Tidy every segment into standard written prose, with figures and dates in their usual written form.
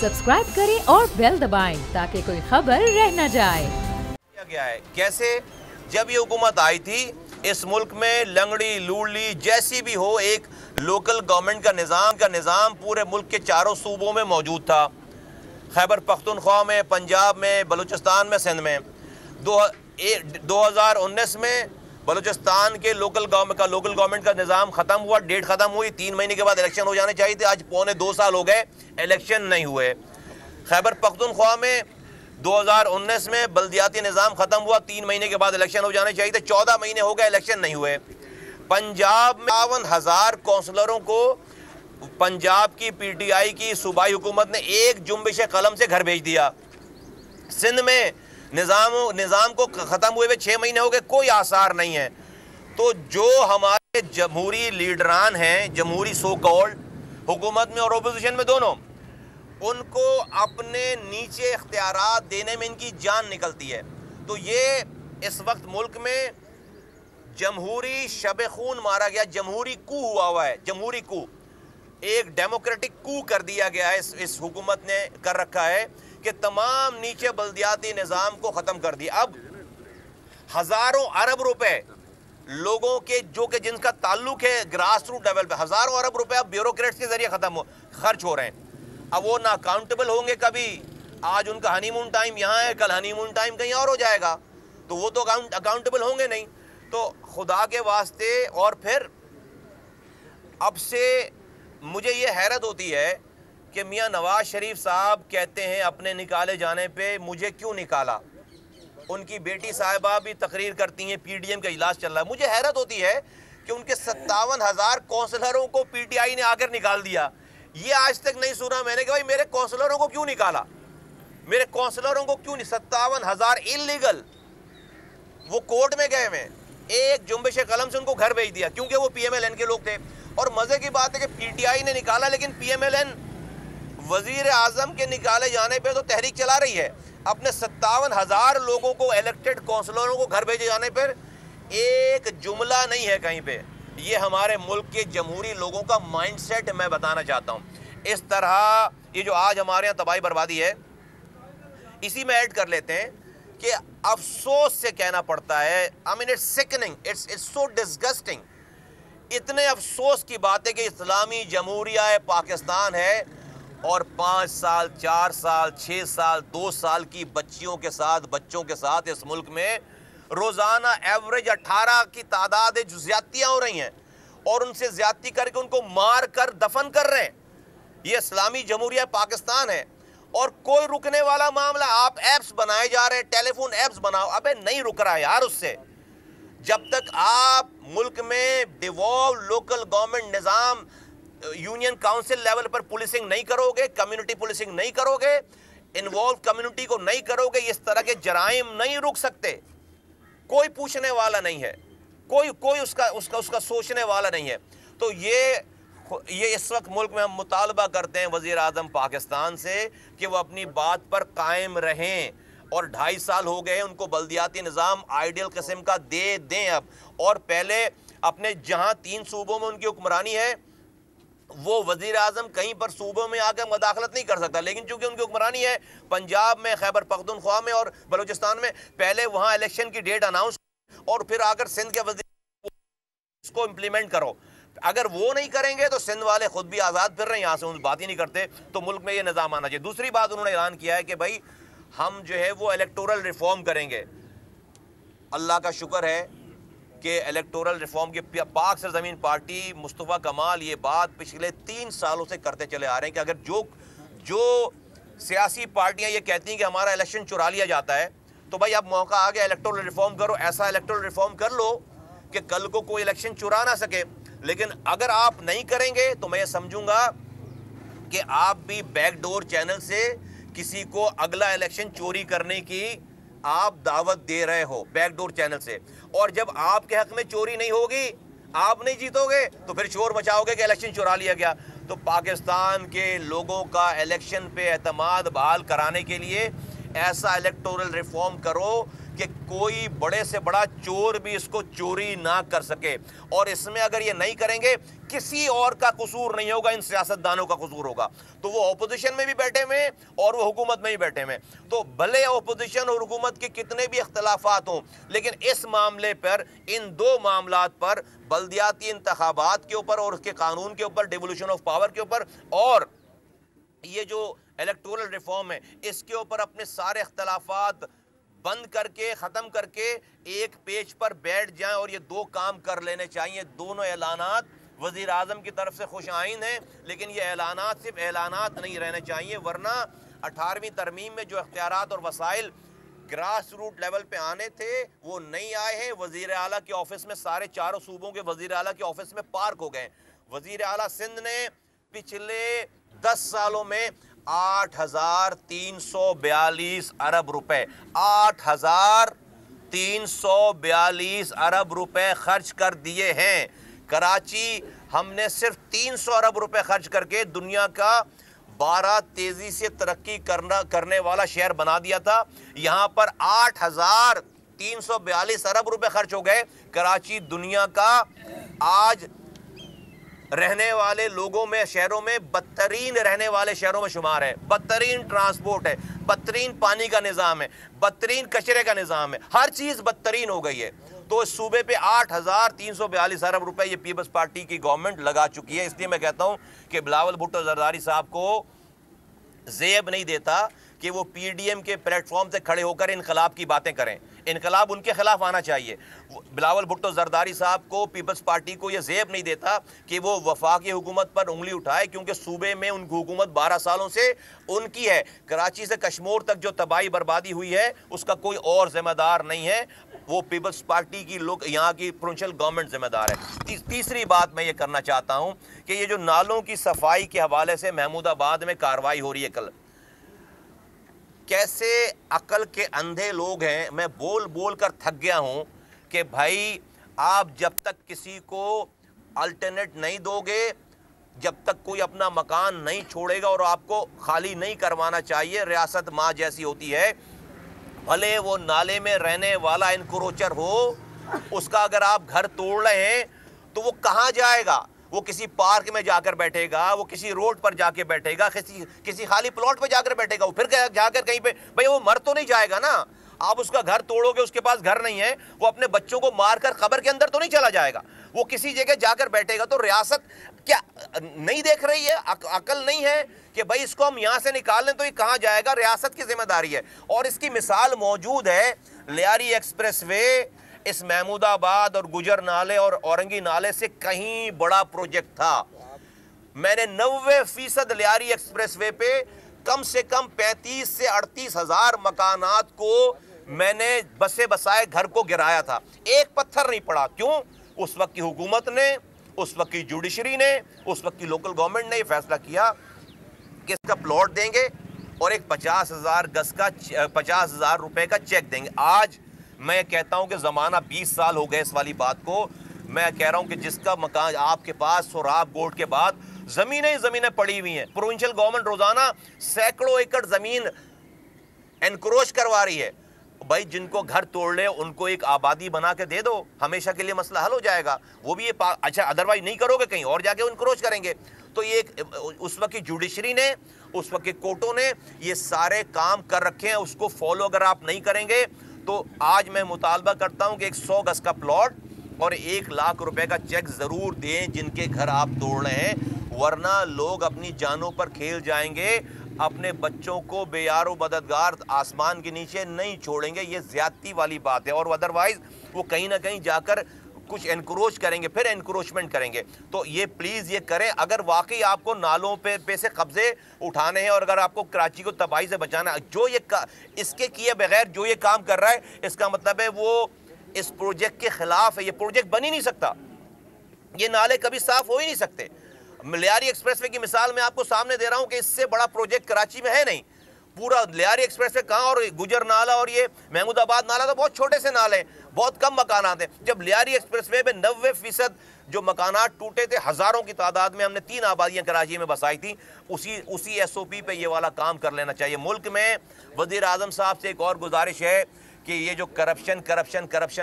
Subscribe करें और bell दबाएं ताकि कोई खबर रह न जाए। गया है कैसे जब ये हुकूमत आई थी इस मुल्क में लंगड़ी लूली जैसी भी हो एक लोकल गवर्नमेंट का निज़ाम पूरे मुल्क के चारों सूबों में मौजूद था। खैबर पख्तूनख्वा में, पंजाब में, बलूचिस्तान में, सिंध में। 2019 में बलूचिस्तान के लोकल गवर्नमेंट का निज़ाम ख़त्म हुआ, डेट ख़त्म हुई, 3 महीने के बाद इलेक्शन हो जाने चाहिए थे। आज पौने 2 साल हो गए, इलेक्शन नहीं हुए। खैबर पख्तूनख्वा में 2019 में बल्दियाती निज़ाम ख़त्म हुआ, 3 महीने के बाद इलेक्शन हो जाने चाहिए थे, 14 महीने हो गए, इलेक्शन नहीं हुए। पंजाब में 52,000 काउंसलरों को पंजाब की PTI की सूबाई हुकूमत ने एक जुम्बिश कलम से घर भेज दिया। सिंध में निज़ाम को ख़त्म हुए 6 महीने हो गए, कोई आसार नहीं है। तो जो हमारे जमहूरी लीडरान हैं, जमहूरी सो कॉल्ड हुकूमत में और अपोजिशन में दोनों, उनको अपने नीचे इख्तियारात देने में इनकी जान निकलती है। तो ये इस वक्त मुल्क में जमहूरी शब खून मारा गया, जमहूरी कू हुआ है, जमहूरी कू, एक डेमोक्रेटिक कू कर दिया गया है। इस हुकूमत ने कर रखा है कि तमाम नीचे बल्दियाती निज़ाम को ख़त्म कर दिया। अब हज़ारों अरब रुपए लोगों के जिनका ताल्लुक है ग्रास रूट लेवल पे, हज़ारों अरब रुपए अब ब्यूरोक्रेट्स के ज़रिए खर्च हो रहे हैं। अब वो ना अकाउंटेबल होंगे, कभी आज उनका हनीमून टाइम यहाँ है, कल हनीमून टाइम कहीं और हो जाएगा, तो वो तो अकाउंटेबल होंगे नहीं। तो खुदा के वास्ते, और फिर अब से मुझे ये हैरत होती है कि मियाँ नवाज शरीफ साहब कहते हैं अपने निकाले जाने पे मुझे क्यों निकाला। उनकी बेटी साहिबा भी तकरीर करती हैं, PDM का इजलास चल रहा है। मुझे हैरत होती है कि उनके 57,000 काउंसलरों को PTI ने आकर निकाल दिया। ये आज तक नहीं सुना मैंने कि भाई मेरे काउंसलरों को क्यों निकाला, मेरे काउंसलरों को क्यों नहीं। 57,000 इल्लीगल वो कोर्ट में गए हुए, एक जुम्बिश कलम से उनको घर भेज दिया क्योंकि वो PMLN के लोग थे। और मजे की बात है कि PTI ने निकाला, लेकिन PMLN वजीर आजम के निकाले जाने पे तो तहरीक चला रही है। अपने 57,000 लोगों को, इलेक्टेड काउंसलरों को घर भेजे जाने पर एक जुमला नहीं है कहीं पे। ये हमारे मुल्क के जमहूरी लोगों का माइंडसेट मैं बताना चाहता हूँ। इस तरह ये जो आज हमारे यहाँ तबाही बर्बादी है, इसी में ऐड कर लेते हैं कि अफसोस से कहना पड़ता है, I mean it's sickening, it's so disgusting. इतने अफसोस की बात है कि इस्लामी जमहूरिया पाकिस्तान है और 5 साल, 4 साल, 6 साल, 2 साल की बच्चों के साथ इस मुल्क में रोज़ाना एवरेज 18 की तादाद है जो ज़्यादतियाँ हो रही हैं, और उनसे ज़्यादती करके उनको मार कर दफन कर रहे हैं। ये इस्लामी जमहूरिया पाकिस्तान है और कोई रुकने वाला मामला। आप ऐप्स बनाए जा रहे हैं, टेलीफोन ऐप्स बनाओ, अबे नहीं रुक रहा है यार उससे। जब तक आप मुल्क में डिवॉल्व लोकल गवर्नमेंट निज़ाम, यूनियन काउंसिल लेवल पर पुलिसिंग नहीं करोगे, कम्युनिटी पुलिसिंग नहीं करोगे, इन्वॉल्व कम्युनिटी को नहीं करोगे, इस तरह के जराइम नहीं रुक सकते। कोई पूछने वाला नहीं है, कोई उसका सोचने वाला नहीं है। तो ये इस वक्त मुल्क में हम मुतालबा करते हैं वज़ीर आज़म पाकिस्तान से कि वो अपनी बात पर कायम रहें। और 2.5 साल हो गए उनको बल्दियाती निज़ाम आइडियल किस्म का दे दें अब। और पहले अपने जहां 3 सूबों में उनकी हुक्मरानी है, वो वज़ीर आज़म कहीं पर सूबों में आकर मदाखलत नहीं कर सकता, लेकिन चूंकि उनकी हुक्मरानी है पंजाब में, खैबर पख्तूनख्वा में और बलूचिस्तान में, पहले वहां इलेक्शन की डेट अनाउंस और फिर आकर सिंध के वज़ीर इसको इम्प्लीमेंट करो। अगर वो नहीं करेंगे तो सिंध वाले खुद भी आज़ाद फिर रहे हैं, यहाँ से बात ही नहीं करते। तो मुल्क में ये निज़ाम आना चाहिए। दूसरी बात उन्होंने ऐलान किया है कि भाई हम जो है वो इलेक्टोरल रिफॉर्म करेंगे। अल्लाह का शुक्र है कि इलेक्टोरल रिफॉर्म की पाक सरज़मीन पार्टी मुस्तफ़ा कमाल ये बात पिछले 3 सालों से करते चले आ रहे हैं कि अगर जो सियासी पार्टियां ये कहती हैं कि हमारा इलेक्शन चुरा लिया जाता है, तो भाई अब मौका आ गया, इलेक्टोरल रिफॉर्म करो। ऐसा इलेक्टोरल रिफॉर्म कर लो कि कल को कोई इलेक्शन चुरा ना सके। लेकिन अगर आप नहीं करेंगे तो मैं ये समझूंगा कि आप भी बैकडोर चैनल से किसी को अगला इलेक्शन चोरी करने की आप दावत दे रहे हो, बैकडोर चैनल से। और जब आपके हक में चोरी नहीं होगी, आप नहीं जीतोगे, तो फिर शोर मचाओगे कि इलेक्शन चुरा लिया गया। तो पाकिस्तान के लोगों का इलेक्शन पे एतमाद बहाल कराने के लिए ऐसा इलेक्टोरल रिफॉर्म करो کہ کوئی بڑے سے بڑا چور بھی اس کو چوری نہ کر سکے، اور اس میں اگر یہ نہیں کریں گے کسی اور کا قصور نہیں ہوگا، ان سیاستدانوں کا قصور ہوگا۔ تو وہ اپوزیشن میں بھی بیٹھے ہوئے اور وہ حکومت میں بھی بیٹھے ہوئے، تو بھلے اپوزیشن اور حکومت کے کتنے بھی اختلافات ہوں، لیکن اس معاملے پر، ان دو معاملات پر، بلدیاتی انتخابات کے اوپر اور اس کے قانون کے اوپر، ڈیوولوشن آف پاور کے اوپر، اور یہ جو الیکٹورل ریفارم ہے، اس کے اوپر اپنے سارے اختلافات بند کر کے، ختم کر کے ایک پیج پر بیٹھ جائیں اور یہ دو کام کر لینے چاہیے۔ دونوں اعلانات وزیر اعظم کی طرف سے خوش آئند ہیں، لیکن یہ اعلانات صرف اعلانات نہیں رہنے چاہیے، ورنہ 18ویں ترمیم میں جو اختیارات اور وسائل گراس روٹ لیول پہ آنے تھے وہ نہیں آئے ہیں۔ وزیر اعلیٰ کے آفس میں سارے چاروں صوبوں کے وزیر اعلیٰ کے آفس میں پارک ہو گئے۔ وزیر اعلیٰ سندھ نے پچھلے 10 سالوں میں 8,342 ارب روپے 8,342 ارب روپے خرچ کر دیے ہیں۔ کراچی ہم نے صرف 300 ارب روپے خرچ کر کے دنیا کا 12 تیزی سے ترقی کرنے والا شہر بنا دیا تھا۔ یہاں پر 8,342 ارب روپے خرچ ہو گئے۔ کراچی دنیا کا آج رہنے والے لوگوں میں، شہروں میں بدترین رہنے والے شہروں میں شمار ہے۔ بدترین ٹرانسپورٹ ہے، بدترین پانی کا نظام ہے، بدترین کچرے کا نظام ہے، ہر چیز بدترین ہو گئی ہے۔ تو اس صوبے پہ 8,342 ارب روپے یہ پیپلز پارٹی کی گورنمنٹ لگا چکی ہے۔ اس لیے میں کہتا ہوں کہ بلاول بھٹو زرداری صاحب کو زیب نہیں دیتا کہ وہ پی ڈی ایم کے پلیٹ فارم سے کھڑے ہو کر انقلاب کی باتیں کریں۔ انقلاب ان کے خلاف آنا چاہیے۔ بلاول بھٹو زرداری صاحب کو، پیپلز پارٹی کو یہ زیب نہیں دیتا کہ وہ وفاقی حکومت پر انگلی اٹھائے، کیونکہ صوبے میں ان کی حکومت 12 سالوں سے ان کی ہے۔ کراچی سے کشمور تک جو تباہی بربادی ہوئی ہے اس کا کوئی اور ذمہ دار نہیں ہے، وہ پیپلز پارٹی کی لوگ، یہاں کی پروونشل گورنمنٹ ذمہ دار ہے۔ تیسری بات میں یہ کرنا چاہتا ہوں کہ یہ جو نالوں کی صفائی کے حوالے سے محمود آباد میں کارروائی ہو رہی ہے، کل کیسے عقل کے اندھے لوگ ہیں، میں بول بول کر تھک گیا ہوں کہ بھائی آپ جب تک کسی کو الٹرنیٹ نہیں دو گے، جب تک کوئی اپنا مکان نہیں چھوڑے گا اور آپ کو خالی نہیں کروانا چاہیے، ریاست ماں جیسی ہوتی ہے، بھلے وہ نالے میں رہنے والا انکروچر ہو، اس کا اگر آپ گھر توڑ رہے ہیں تو وہ کہاں جائے گا؟ وہ کسی پارک میں جا کر بیٹھے گا، وہ کسی روڈ پر جا کے بیٹھے گا، کسی خالی پلاٹ پہ جا کر بیٹھے گا، وہ پھر جا کر کہیں پہ، بھئی وہ مر تو نہیں جائے گا نا۔ آپ اس کا گھر توڑو گے، اس کے پاس گھر نہیں ہے، وہ اپنے بچوں کو مار کر قبر کے اندر تو نہیں چلا جائے گا، وہ کسی جگہ جا کر بیٹھے گا۔ تو ریاست کیا نہیں دیکھ رہی ہے؟ عقل نہیں ہے کہ بھائی اس کو ہم یہاں سے نکال لیں تو یہ کہاں جائے گا؟ ریاست کی ذمہ داری ہے، اور اس کی مثال موجود ہے۔ لیاری ایکسپریس وے اس محمود آباد اور گجر نالے اور اورنگی نالے سے کہیں بڑا پروجیکٹ تھا۔ میں نے 90% لیاری ایکسپریس وے پہ کم سے کم 35 سے 38 ہزار مکانات کو میں نے بسے بسائے گھر کو گرایا تھا، ایک پتھر نہیں پڑا۔ کیوں؟ اس وقت کی حکومت نے، اس وقت کی جوڈیشری نے، اس وقت کی لوکل گورنمنٹ نے یہ فیصلہ کیا کہ اس کا پلاٹ دیں گے اور ایک 50,000 گز کا 50,000 روپے کا چیک دیں گے۔ آج میں کہتا ہوں کہ زمانہ 20 سال ہو گئے اس والی بات کو۔ میں کہہ رہا ہوں کہ جس کا مکان آپ کے پاس سوراب گوٹ کے بعد زمینیں پڑی ہوئی ہیں، پروونشل گورنمنٹ روزانہ سینکڑوں ایکڑ زمین انکروچ کروا رہی ہے۔ بھائی جن کو گھر توڑ لے ان کو ایک آبادی بنا کے دے دو، ہمیشہ کے لیے مسئلہ حل ہو جائے گا۔ وہ بھی یہ اچھا ادروائز نہیں کرو گے کہیں اور جا کے انکروچ کریں گے۔ تو یہ اس وقت کی جوڈیشری نے، اس وقت کے کورٹوں نے یہ سارے کام کر رکھے ہیں، اس کو فالو اگر آپ نہیں کریں گے تو آج میں مطالبہ کرتا ہوں کہ ایک 100 گز کا پلاٹ اور 1 لاکھ روپے کا چیک ضرور دیں جن کے گھر آپ توڑ رہے ہیں، ورنہ لوگ اپنی جانوں پر کھیل جائیں گے، اپنے بچوں کو بے یار و مددگار آسمان کے نیچے نہیں چھوڑیں گے۔ یہ زیادتی والی بات ہے، اور ادروائز وہ کہیں نہ کہیں جا کر کچھ انکروچ کریں گے، پھر انکروچمنٹ کریں گے۔ تو یہ پلیز یہ کریں، اگر واقعی آپ کو نالوں پہ سے قبضے اٹھانے ہیں اور اگر آپ کو کراچی کو تباہی سے بچانا ہے، جو یہ اس کے کیے بغیر جو یہ کام کر رہا ہے، اس کا مطلب ہے وہ اس پروجیکٹ کے خلاف ہے۔ یہ پروجیکٹ بن ہی نہیں سکتا، یہ نالے کبھی صاف ہو ہی نہیں سکتے۔ لیاری ایکسپریس وے کی مثال میں آپ کو سامنے دے رہا ہوں کہ اس سے بڑا پروجیکٹ کراچی میں ہے نہیں۔ پورا لیاری ایکسپریس وے کہاں، اور گجر نالا اور یہ محمود آباد نالا تو بہت چھوٹے سے نالے ہیں، بہت کم مکانات ہیں۔ جب لیاری ایکسپریس وے پہ 90% جو مکانات ٹوٹے تھے، ہزاروں کی تعداد میں، ہم نے 3 آبادیاں کراچی میں بسائی تھیں، اسی ایس او پی پہ یہ والا کام کر لینا چاہیے۔ ملک میں وزیر اعظم صاحب سے ایک اور گزارش ہے कि ये जो करप्शन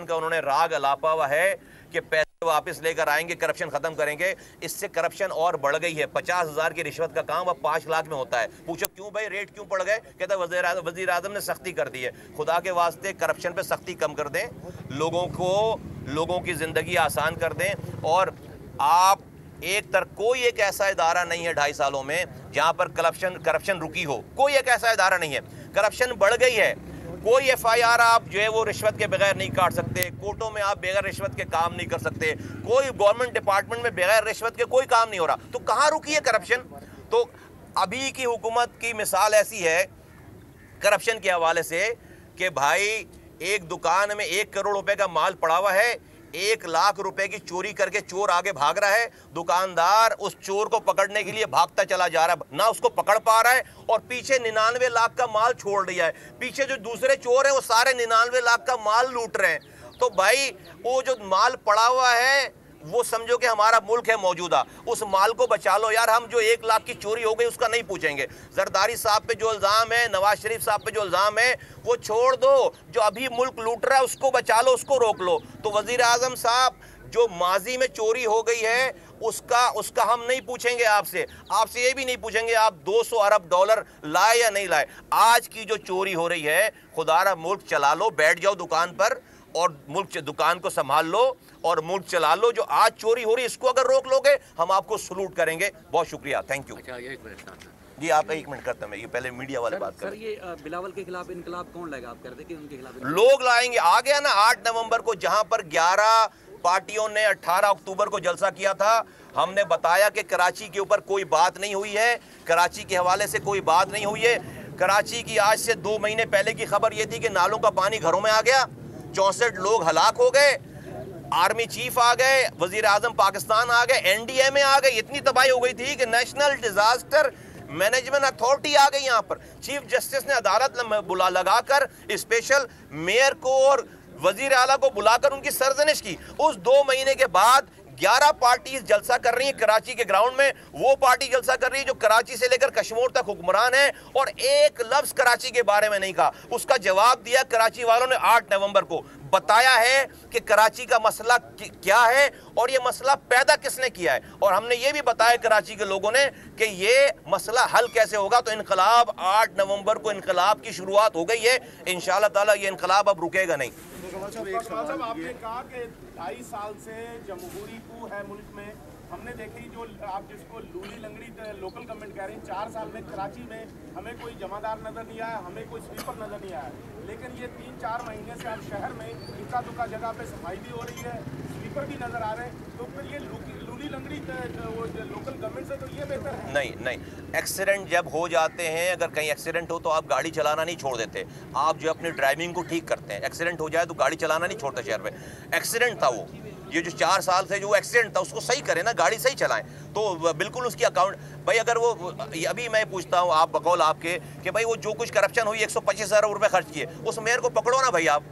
का उन्होंने राग अलापा हुआ है कि पैसे वापस लेकर आएंगे, करप्शन खत्म करेंगे, इससे करप्शन और बढ़ गई है। 50,000 की रिश्वत का काम अब 5 लाख में होता है। पूछो क्यों भाई, रेट क्यों बढ़ गए? कहता है वज़ीर आज़म ने सख्ती कर दी है। खुदा के वास्ते करप्शन पे सख्ती कम कर दें, लोगों की ज़िंदगी आसान कर दें। और आप कोई एक ऐसा इदारा नहीं है 2.5 सालों में जहाँ पर करप्शन रुकी हो। कोई एक ऐसा इदारा नहीं है। करप्शन बढ़ गई है। कोई FIR आप जो है वो रिश्वत के बगैर नहीं काट सकते, कोर्टों में आप बगैर रिश्वत के काम नहीं कर सकते, कोई गवर्नमेंट डिपार्टमेंट में बगैर रिश्वत के कोई काम नहीं हो रहा। तो कहाँ रुकी है करप्शन? तो अभी की हुकूमत की मिसाल ऐसी है करप्शन के हवाले से कि भाई एक दुकान में 1 करोड़ रुपए का माल पड़ा हुआ है, 1 लाख रुपए की चोरी करके चोर आगे भाग रहा है, दुकानदार उस चोर को पकड़ने के लिए भागता चला जा रहा है, ना उसको पकड़ पा रहा है और पीछे 99 लाख का माल छोड़ दिया है। पीछे जो दूसरे चोर हैं वो सारे 99 लाख का माल लूट रहे हैं। तो भाई वो जो माल पड़ा हुआ है वो समझो कि हमारा मुल्क है मौजूदा, उस माल को बचा लो यार। हम जो 1 लाख की चोरी हो गई उसका नहीं पूछेंगे। जरदारी साहब पे जो इल्ज़ाम है, नवाज शरीफ साहब पे जो इल्ज़ाम है वो छोड़ दो। जो अभी मुल्क लूट रहा है उसको बचा लो, उसको रोक लो। तो वज़ीर आज़म साहब, जो माजी में चोरी हो गई है उसका हम नहीं पूछेंगे आपसे ये भी नहीं पूछेंगे आप 200 अरब डॉलर लाए या नहीं लाए। आज की जो चोरी हो रही है, खुदारा मुल्क चला लो, बैठ जाओ दुकान पर और मुल्क दुकान को संभाल लो और मुल्क चला लो। जो आज चोरी हो रही है इसको अगर रोक लोगे हम आपको सलूट करेंगे। बहुत शुक्रिया, थैंक यू। जी आप 1 मिनट करते हैं, ये पहले मीडिया वाले बात करें। सर ये बिलावल के खिलाफ इनकलाब कौन लाएगा? आप कह रहे थे कि उनके खिलाफ लोग लाएंगे। आ गया ना 8 नवंबर को, जहां पर 11 पार्टियों ने 18 अक्टूबर को जलसा किया था। हमने बताया कि कराची के ऊपर कोई बात नहीं हुई है, कराची के हवाले से कोई बात नहीं हुई है। कराची की आज से 2 महीने पहले की खबर यह थी कि नालों का पानी घरों में आ गया, 64 लोग हलाक हो गए, आर्मी चीफ आ गए, वजीर आजम पाकिस्तान आ गए, NDMA आ गए। इतनी तबाही हो गई थी कि नेशनल डिजास्टर मैनेजमेंट अथॉरिटी आ गई। यहाँ पर चीफ जस्टिस ने अदालत लगाकर स्पेशल मेयर को और वजीर आला को बुलाकर उनकी सरजनिश की। उस 2 महीने के बाद 11 पार्टीज जलसा कर रही हैं कराची के ग्राउंड में। वो पार्टी जलसा कर रही है जो कराची से लेकर कश्मीर तक हुक्मरान है और एक लफ्ज कराची के बारे में नहीं कहा। उसका जवाब दिया कराची वालों ने 8 नवंबर को। बताया है कि कराची का मसला क्या है और ये मसला पैदा किसने किया है। और हमने ये भी बताया कराची के लोगों ने कि ये मसला हल कैसे होगा। तो इनकलाब 8 नवंबर को इनकलाब की शुरुआत हो गई है। इंशाअल्लाह ताला ये इनकलाब अब रुकेगा नहीं। आपने कहा कि 2.5 साल से जमहूरी कू है मुल्क में। हमने देखी जो आप जिसको लूली लंगड़ी लोकल गवर्नमेंट कह रही है, 4 साल में कराची में हमें कोई जमादार नजर नहीं आया, हमें कोई स्वीपर नजर नहीं आया। लेकिन ये 3-4 महीने से आप शहर में इक्का दुक्का जगह पे सफाई भी हो रही है, स्वीपर भी नजर आ रहे हैं। तो फिर ये लूली लंगड़ी लोकल गवर्नमेंट से तो ये बेहतर है। नहीं, एक्सीडेंट जब हो जाते हैं, अगर कहीं एक्सीडेंट हो तो आप गाड़ी चलाना नहीं छोड़ देते, आप जो अपनी ड्राइविंग को ठीक करते हैं। एक्सीडेंट हो जाए तो गाड़ी चलाना नहीं छोड़ते शहर में। एक्सीडेंट था वो, ये जो 4 साल से जो एक्सीडेंट था उसको सही करें ना, गाड़ी सही चलाएं। तो बिल्कुल उसकी अकाउंट भाई, अगर वो अभी मैं पूछता हूँ आप बकौल आपके कि भाई वो जो कुछ करप्शन हुई 125 अरब रुपए खर्च किए, उस मेयर को पकड़ो ना भाई, आप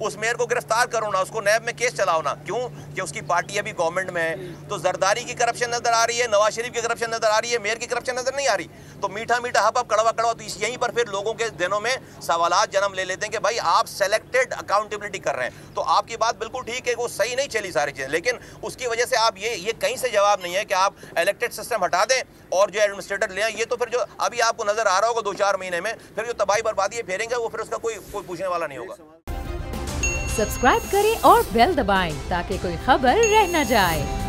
उस मेयर को गिरफ्तार करो ना, उसको नैब में केस चलाओ ना। क्यों? कि उसकी पार्टी अभी गवर्नमेंट में है। तो जरदारी की करप्शन नजर आ रही है, नवाज शरीफ की करप्शन नजर आ रही है, मेयर की करप्शन नजर नहीं आ रही। तो मीठा मीठा हप कड़वा कड़वा। तो यहीं पर फिर लोगों के दिनों में सवालात जन्म ले लेते हैं कि भाई आप सेलेक्टेड अकाउंटेबिलिटी कर रहे हैं। तो आपकी बात बिल्कुल ठीक है, वो सही नहीं चली सारी चीजें, लेकिन उसकी वजह से आप ये कहीं से जवाब नहीं है कि आप इलेक्टेड सिस्टम हटा दें और जो एडमिनिस्ट्रेटर ले आए। ये तो फिर जो अभी आपको नजर आ रहा होगा 2-4 महीने में, फिर जो तबाही बर्बादी फेरेंगे वो फिर उसका कोई पूछने वाला नहीं होगा। सब्सक्राइब करें और बेल दबाएं ताकि कोई खबर रह न जाए।